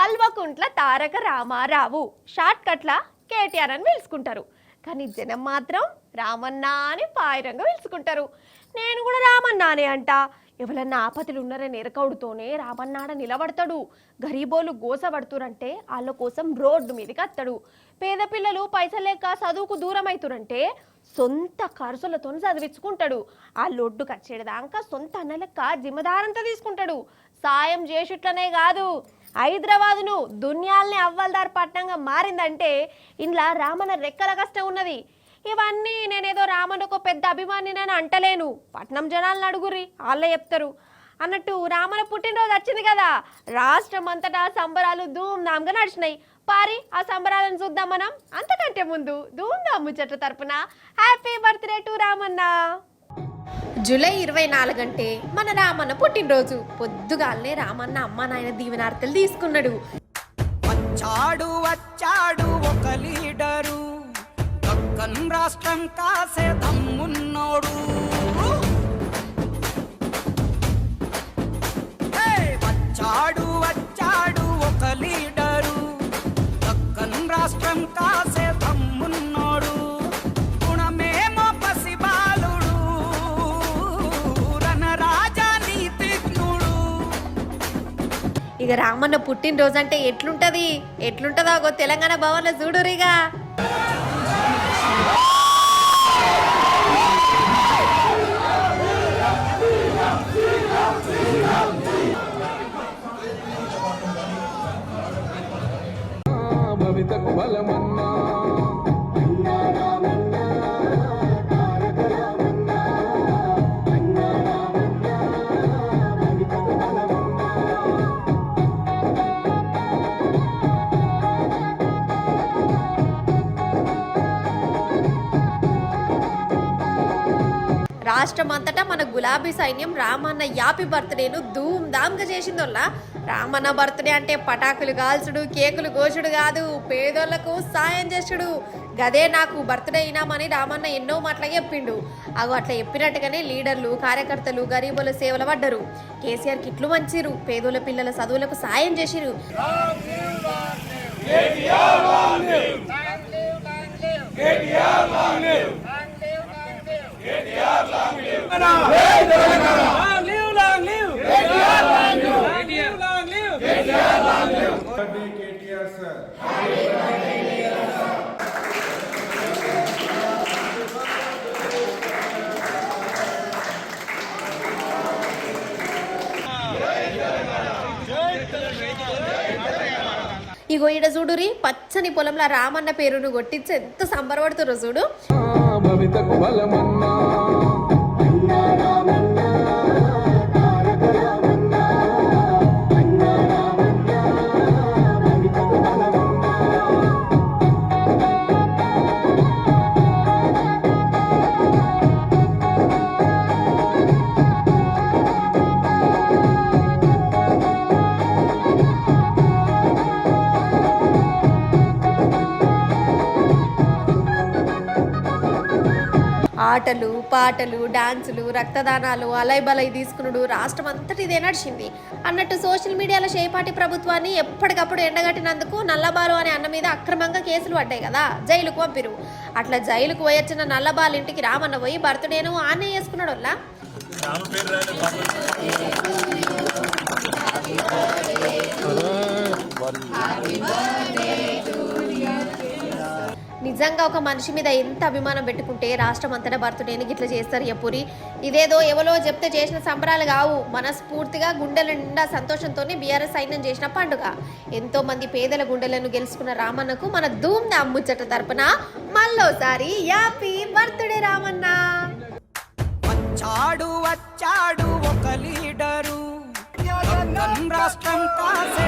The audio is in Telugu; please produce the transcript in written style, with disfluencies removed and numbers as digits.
కల్వకుంట్ల తారక రామారావు షార్ట్ కట్ల కేటీఆర్ అని పిలుచుకుంటారు. కానీ జనం మాత్రం రామన్న అని పాయిరంగా పిలుచుకుంటారు. నేను కూడా రామన్నానే అంట. ఎవరన్నా ఆపతులు ఉన్నారని ఎరకౌడుతోనే రామన్నాడ నిలబడతాడు. గరీబోలు గోసపడుతురంటే వాళ్ళ కోసం రోడ్డు మీదకి వస్తాడు. పేద పిల్లలు పైసలు లేక చదువుకు దూరం అవుతురంటే సొంత ఖర్చులతో చదివించుకుంటాడు. ఆ లొడ్డుకు వచ్చేదాకా సొంత అన్న లెక్క జిమ్మదారంతా తీసుకుంటాడు. సాయం చేసేట్లనే కాదు, హైదరాబాదును దునియాల్ని అవ్వల్దార్ పట్టణంగా మారిందంటే ఇంట్లో రామన్న రెక్కల కష్టం ఉన్నది. ఇవన్నీ నేనేదో రామన్నకు పెద్ద అభిమానినని అంటలేను. పట్నం జనాలను అడుగురి, వాళ్ళే చెప్తారు. అన్నట్టు రామన్న పుట్టినరోజు వచ్చింది కదా, రాష్ట్రం అంతటా సంబరాలు ధూమ్ధామ్గా నడిచినాయి. పారి ఆ సంబరాలను చూద్దాం మనం. అంతకంటే ముందు ధూమ్ధామ్ ముచ్చట్ల తరపున happy birthday to Ramanna. July 24 అంటే మన రామన్న పుట్టినరోజు. పొద్దుగాలనే రామన్న అమ్మ నాయన దీవెనార్తలు తీసుకున్నాడు. వచ్చాడు వచ్చాడు ఒక లీడరు, దక్కన్ రాష్ట్రం కాసే దమ్మున్నోడు. వచ్చాడు వచ్చాడు ఒక లీడరు, దక్కన్ రాష్ట్రం కాసే దమ్మున్నోడు. గుణమేమో పసిబాలుడు, రణరాజా నీతిజ్ఞుడు. ఇక రామన్న పుట్టినరోజు అంటే ఎట్లుంటదో తెలంగాణ భవన్లో చూడురిగా. భవితకు బలమన్నా రాష్ట్రం అంతటా మన గులాబీ సైన్యం రామన్న యాపీ బర్త్డేను ధూమ్ధామ్గా చేసిందోళ్ళ. రామన్న బర్త్డే అంటే పటాకులు కాల్చుడు, కేకులు కోసుడు కాదు, పేదోళ్లకు సాయం చేసుడు. గదే నాకు బర్త్డే అయినామని రామన్న ఎన్నో మాటలు చెప్పిండు. అగో అట్లా చెప్పినట్టుగానే లీడర్లు, కార్యకర్తలు గరీబుల సేవలు పడ్డరు. కేసీఆర్ కిట్లు మంచిరు, పేదోళ్ళ పిల్లల చదువులకు సాయం చేసిరు. ఇగో ఈడ చూడురి, పచ్చని పొలంలో రామన్న పేరును కొట్టించి ఎంత సంబరపడుతుర్రో చూడు. భవితకు బలమన్నా ఆటలు, పాటలు, డాన్సులు, రక్తదానాలు, అలైబలై తీసుకున్నాడు. రాష్ట్రం అంతటి ఇదే నడిచింది. అన్నట్టు సోషల్ మీడియాలో షేపాటి ప్రభుత్వాన్ని ఎప్పటికప్పుడు ఎండగట్టినందుకు నల్లబాలు అనే అన్న మీద అక్రమంగా కేసులు పడ్డాయి కదా, జైలుకు పంపిరు. అట్లా జైలుకు పోయొచ్చిన నల్లబాలు ఇంటికి రామన్న పోయి బర్త్డేను ఆనే చేసుకున్నాడు. వల్ల నిజంగా ఒక మనిషి మీద ఎంత అభిమానం పెట్టుకుంటే రాష్ట్రం అంతటా బర్త్డేని గిట్లా చేస్తారు ఎప్పురి. ఇదేదో ఎవరో చెప్తే చేసిన సంబరాలు కావు, మనస్ఫూర్తిగా గుండెల నిండా సంతోషంతో బీఆర్ఎస్ సైన్యం చేసిన పండుగ. ఎంతో మంది పేదల గుండెలను గెలుచుకున్న రామన్నకు మన ధూమ్ధామ్ ముచ్చట తరపున మళ్ళోసారి హ్యాపీ బర్త్డే రామన్న. వచ్చాడు వచ్చాడు ఒక లీడరు, రాష్ట్రం కాసే